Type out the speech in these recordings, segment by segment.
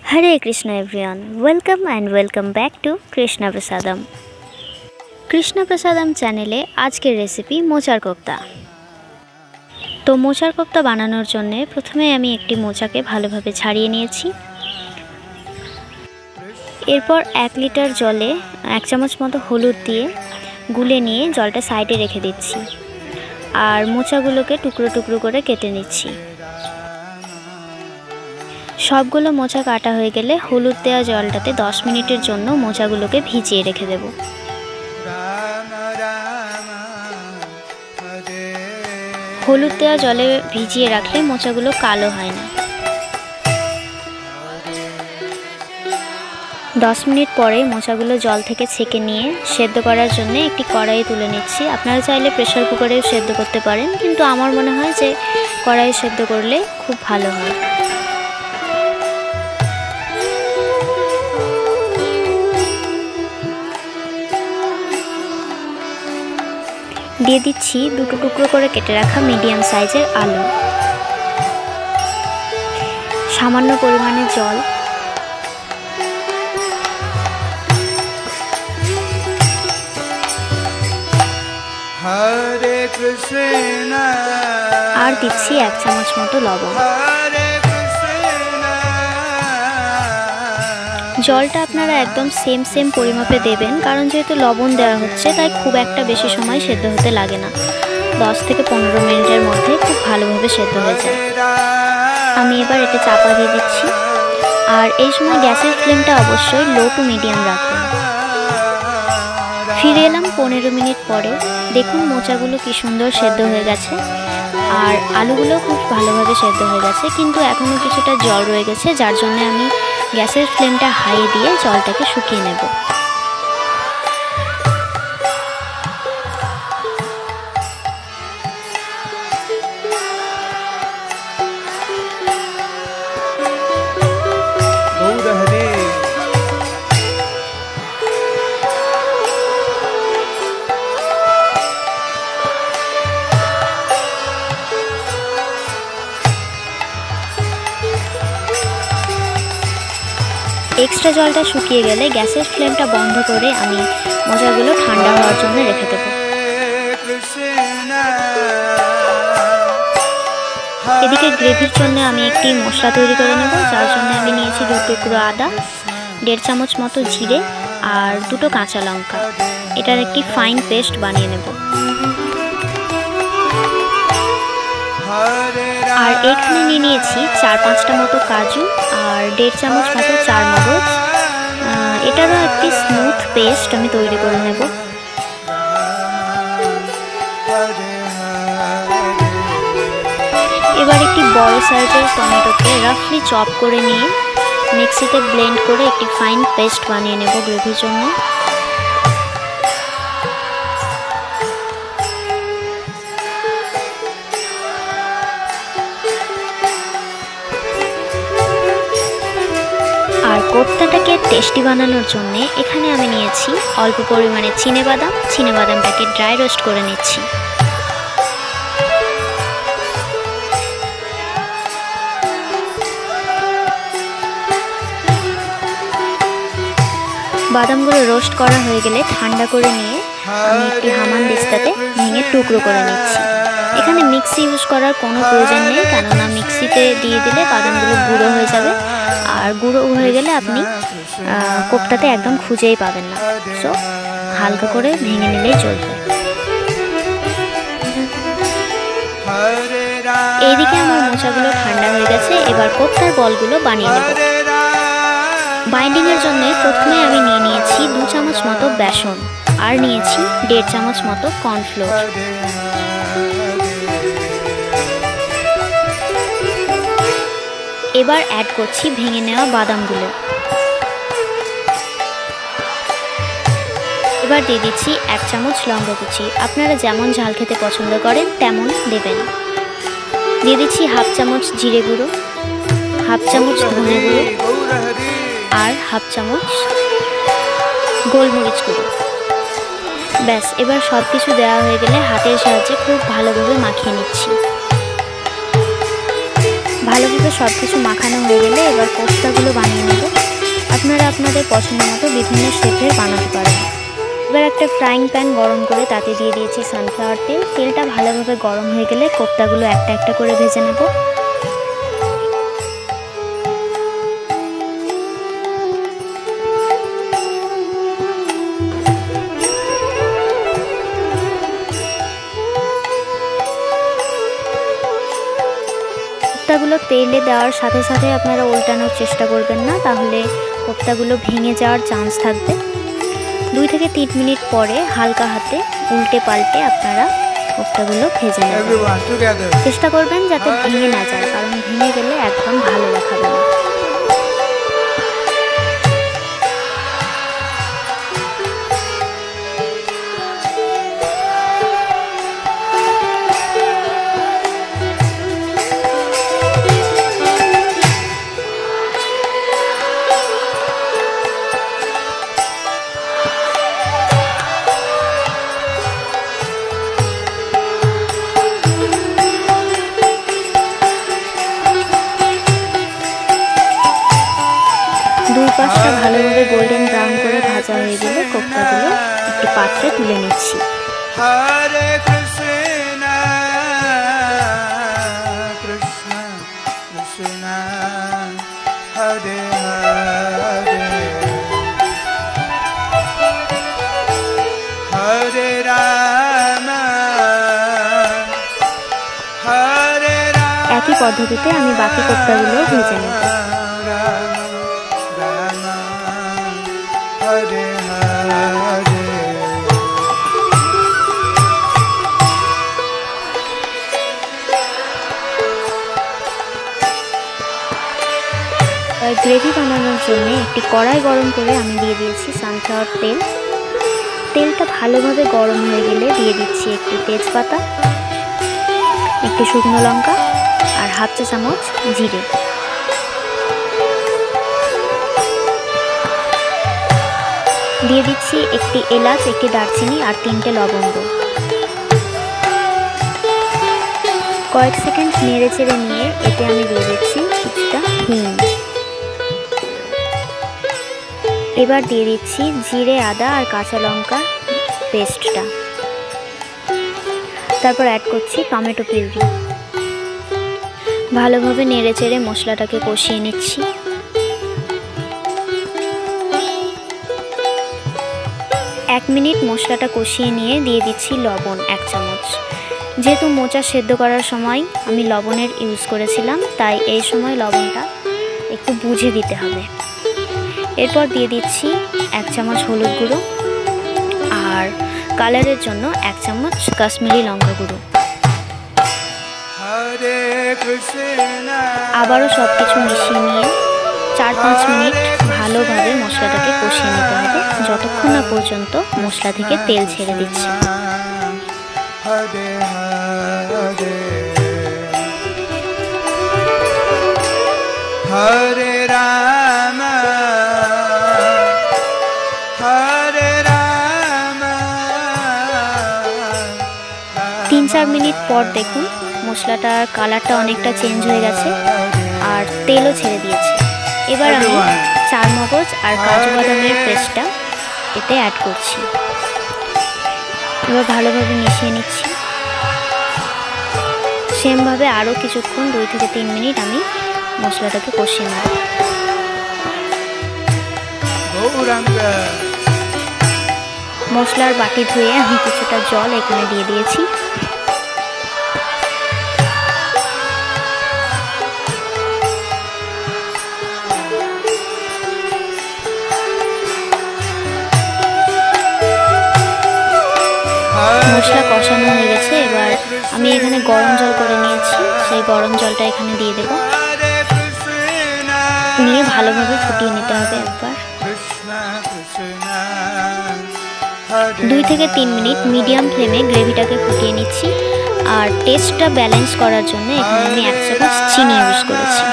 Hare Krishna everyone, welcome and welcome back to Krishna Prasadam. Krishna Prasadam চ্যানেলে আজকের recipe মোচার কোপ্তা। তো মোচার কোপ্তা বানানোর জন্য প্রথমে আমি একটি মোচাকে ভালোভাবে ছাড়িয়ে নিয়েছি। এরপর 1 লিটার জলে 1 চামচ মতো হলুদ দিয়ে গুলে নিয়ে জলটা সাইডে রেখে দিচ্ছি। আর মোচাগুলোকে টুকরো টুকরো করে কেটে নিচ্ছি। সবগুলো মোচা কাটা হয়ে গেলে হলুদ দেওয়া জলটাতে 10 মিনিটের জন্য মোচাগুলোকে ভিজিয়ে রেখে দেব। হলুদ দেওয়া জলে ভিজিয়ে রাখলে মোচাগুলো কালো হয় না। 10 মিনিট পরে মোচাগুলো জল থেকে ছেঁকে নিয়ে সেদ্ধ করার জন্য একটি কড়াইয়ে তুলে নিচ্ছি। আপনারা চাইলে প্রেসার কুকারেও সেদ্ধ করতে পারেন, কিন্তু আমার মনে হয় যে কড়াইয়ে সেদ্ধ করলে খুব ভালো হয়। দিয়ে দিচ্ছি 2 টুকরো করে কেটে রাখা মিডিয়াম সাইজের আলু, সামান্য পরিমাণে জল, আর দিচ্ছি 1 চামচ মতো লবণ। জলটা আপনারা একদম সেম পরিমাপে দেবেন, কারণ যেহেতু লবণ দেওয়া হচ্ছে তাই খুব একটা বেশি সময় সেদ্ধ হতে লাগে না। 10 থেকে 15 মিনিটের মধ্যে খুব ভালোভাবে সেদ্ধ হয়ে যায়। আমি এবার এটা চাপা দিয়ে দিচ্ছি। আর এই সময় গ্যাসের ফ্লেমটা অবশ্যই লো টু মিডিয়াম রাখবেন। ফিরে এলাম 15 মিনিট পরে। দেখুন মোচাগুলো কি সুন্দর সেদ্ধ হয়ে গেছে, আর আলুগুলো খুব ভালোভাবে সেদ্ধ হয়ে গেছে, কিন্তু এখনও কিছুটা জল রয়ে গেছে, যার জন্য আমি গ্যাসের ফ্লেমটা হাই দিয়ে জলটাকে শুকিয়ে নেব। এক্সট্রা জলটা শুকিয়ে গেলে গ্যাসের ফ্লেমটা বন্ধ করে আমি মোচাগুলো ঠান্ডা হওয়ার জন্য রেখে দেব। এদিকে গ্রেভির জন্য আমি একটি মশলা তৈরি করে নেব, যার জন্য আমি নিয়েছি 2 টুকরো আদা, 1.5 চামচ মতো জিরে আর 2টো কাঁচা লঙ্কা। এটার একটি ফাইন পেস্ট বানিয়ে নেব। আর এখানে নিয়ে নিয়েছি 4-5টা মতো কাজু আর 1.5 চামচ মতো চারমগজ। এটারও একটি স্মুথ পেস্ট আমি তৈরি করে নেব। এবার একটি বড় সাইজের টমেটোকে রাফলি চপ করে নিয়ে মিক্সিতে ব্লেন্ড করে একটি ফাইন পেস্ট বানিয়ে নেব গ্রেভির জন্য। আর কোপ্তাটাকে টেস্টি বানানোর জন্য এখানে আমি নিয়েছি অল্প পরিমাণে চিনেবাদামটাকে ড্রাই রোস্ট করে নিচ্ছি। বাদামগুলো রোস্ট করা হয়ে গেলে ঠান্ডা করে নিয়ে আমি একটি হামানদিস্তাতে ভেঙে টুকরো করে নিচ্ছি। এখানে মিক্সি ইউজ করার কোনো প্রয়োজন নেই, কেননা মিক্সিতে দিয়ে দিলে বাদামগুলো গুঁড়ো হয়ে যাবে, আর গুঁড়ো হয়ে গেলে আপনি কোপ্তাতে একদম খুঁজেই পাবেন না। সো হালকা করে ভেঙে নিলেই চলবে। এইদিকে আমার মোচাগুলো ঠান্ডা হয়ে গেছে। এবার কোপ্তার বলগুলো বানিয়ে নেব। বাইন্ডিংয়ের জন্য প্রথমে আমি নিয়ে নিয়েছি 2 চামচ মতো বেসন আর নিয়েছি 1.5 চামচ মতো কর্নফ্লোর। এবার অ্যাড করছি ভেঙে নেওয়া বাদামগুলো। এবার দিয়ে দিচ্ছি 1 চামচ লঙ্কা কুচি। আপনারা যেমন ঝাল খেতে পছন্দ করেন তেমন দেবেন। দিয়ে দিচ্ছি 1/2 চামচ জিরে গুঁড়ো, 1/2 চামচ ধনে গুঁড়ো আর 1/2 চামচ গোলমরিচ গুঁড়ো। ব্যাস, এবার সব কিছু দেওয়া হয়ে গেলে হাতের সাহায্যে খুব ভালোভাবে মাখিয়ে নিচ্ছি। ভালোভাবে সব কিছু মাখানো হয়ে গেলে এবার কোপ্তাগুলো বানিয়ে নেব। আপনারা আপনাদের পছন্দ মতো বিভিন্ন শেপের বানাতে পারেন। এবার একটা ফ্রাইং প্যান গরম করে তাতে দিয়ে দিয়েছি সানফ্লাওয়ার তেল। তেলটা ভালোভাবে গরম হয়ে গেলে কোপ্তাগুলো একটা একটা করে ভেজে নেব। কোপ্তাগুলো তেলে দেওয়ার সাথে সাথে আপনারা উল্টানোর চেষ্টা করবেন না, তাহলে কোপ্তাগুলো ভেঙে যাওয়ার চান্স থাকবে। 2 থেকে 3 মিনিট পরে হালকা হাতে উল্টে পাল্টে আপনারা কোপ্তাগুলো ভেজে নেবেন। চেষ্টা করবেন যাতে ভেঙে না যায়, কারণ ভেঙে গেলে একদম ভালো দেখাবে না। দুই পাশটা ভালোভাবে গোল্ডেন ব্রাউন করে ভাজা হয়ে গেলে কোপ্তাগুলো একটি পাত্রে তুলে নিচ্ছি। হরে কৃষ্ণ কৃষ্ণ কৃষ্ণ হরে হরে হরে রাম হরে রাম। একই পদ্ধতিতে আমি বাকি কোপ্তাগুলো ভেজে নেব। হরে হরে গ্রেভি বানানোর জন্য একটি কড়াই গরম করে আমি দিয়ে দিয়েছি সানফ্লাওয়ার তেল। তেলটা ভালোভাবে গরম হয়ে গেলে দিয়ে দিচ্ছি একটি তেজপাতা, একটি শুকনো লঙ্কা আর হাফ চা চামচ জিরে। দিয়ে দিচ্ছি একটি এলাচ, একটি দারচিনি আর 3টে লবঙ্গ। কয়েক সেকেন্ড নেড়ে চেড়ে নিয়ে এতে আমি দিয়ে দিচ্ছি কিছুটা হিং। এবার দিয়ে দিচ্ছি জিরে, আদা আর কাঁচা লঙ্কা পেস্টটা। তারপর অ্যাড করছি টমেটো পিউরি। ভালোভাবে নেড়ে চেড়ে মশলাটাকে কষিয়ে নিচ্ছি। এক মিনিট মশলাটা কষিয়ে নিয়ে দিয়ে দিচ্ছি লবণ 1 চামচ। যেহেতু মোচা সেদ্ধ করার সময় আমি লবণের ইউজ করেছিলাম, তাই এই সময় লবণটা একটু বুঝে দিতে হবে। এরপর দিয়ে দিচ্ছি 1 চামচ হলুদ গুঁড়ো আর কালারের জন্য 1 চামচ কাশ্মীরি লঙ্কা গুঁড়ো। আবারও সব কিছু মিশিয়ে নিয়ে 4-5 মিনিট ভালোভাবে মশলাটাকে কষিয়ে নিতে হবে, যতক্ষণ না পর্যন্ত মশলা থেকে তেল ছেড়ে দিচ্ছে। হরে হরে হরে রাম হরে রাম। 3-4 মিনিট পর দেখুন মশলাটার কালারটা অনেকটা চেঞ্জ হয়ে গেছে আর তেলও ছেড়ে দিয়েছে। এবার আমি চারমগজ আর কাজু বাদামের পেস্টটা এতে অ্যাড করছি। এবার ভালোভাবে মিশিয়ে নিচ্ছি। সেমভাবে আরও কিছুক্ষণ 2 থেকে 3 মিনিট আমি মশলাটাকে কষিয়ে নেব। মশলার বাটি ধুয়ে আমি কিছুটা জল এখানে দিয়ে দিয়েছি। মশলা কষানো হয়ে গেছে। এবার আমি এখানে গরম জল করে নিয়েছি, সেই গরম জলটা এখানে দিয়ে দেব। নিয়ে ভালোভাবে ফুটিয়ে নিতে হবে একবার। 2 থেকে 3 মিনিট মিডিয়াম ফ্লেমে গ্রেভিটাকে ফুটিয়ে নিচ্ছি। আর টেস্টটা ব্যালেন্স করার জন্য এখানে আমি 1 চামচ চিনি ইউজ করেছি।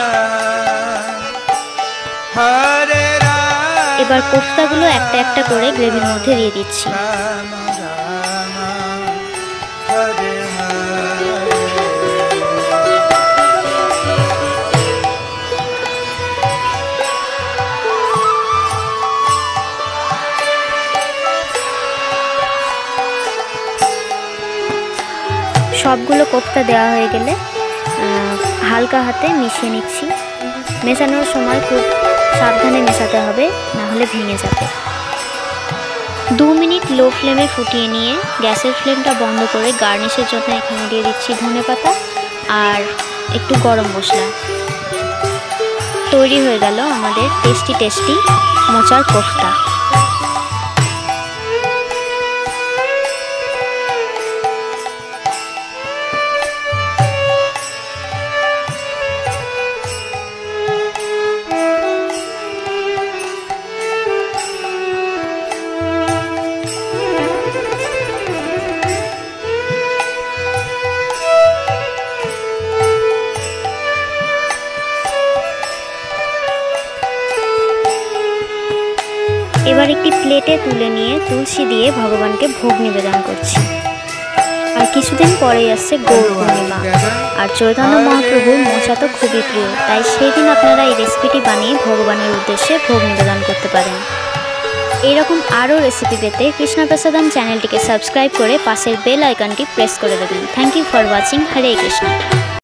এবার কোফতাগুলো একটা একটা করে গ্রেভির মধ্যে দিয়ে দিচ্ছি। সবগুলো কোফতা দেওয়া হয়ে গেলে হালকা হাতে মিশিয়ে নিচ্ছি। মেশানোর সময় খুব সাবধানে মেশাতে হবে, না হলে ভেঙে যাবে। 2 মিনিট লো ফ্লেমে ফুটিয়ে নিয়ে গ্যাসের ফ্লেমটা বন্ধ করে গার্নিশের জন্য এখানে দিয়ে দিচ্ছি ধনেপাতা আর একটু গরম মশলা। তৈরি হয়ে গেল আমাদের টেস্টি মোচার কোফতা। এবার একটি প্লেটে তুলে নিয়ে তুলসী দিয়ে ভগবানকে ভোগ নিবেদন করছি। আর কিছুদিন পরেই আসছে গৌর পূর্ণিমা, আর চৈতন্য মহাপ্রভুর মোচা তো খুবই প্রিয়, তাই সেই দিন আপনারা এই রেসিপিটি বানিয়ে ভগবানের উদ্দেশ্যে ভোগ নিবেদন করতে পারেন। এইরকম আরও রেসিপি পেতে কৃষ্ণপ্রসাদম চ্যানেলটিকে সাবস্ক্রাইব করে পাশের বেল আইকনটি প্রেস করে দেবেন। Thank you for watching. Hare Krishna.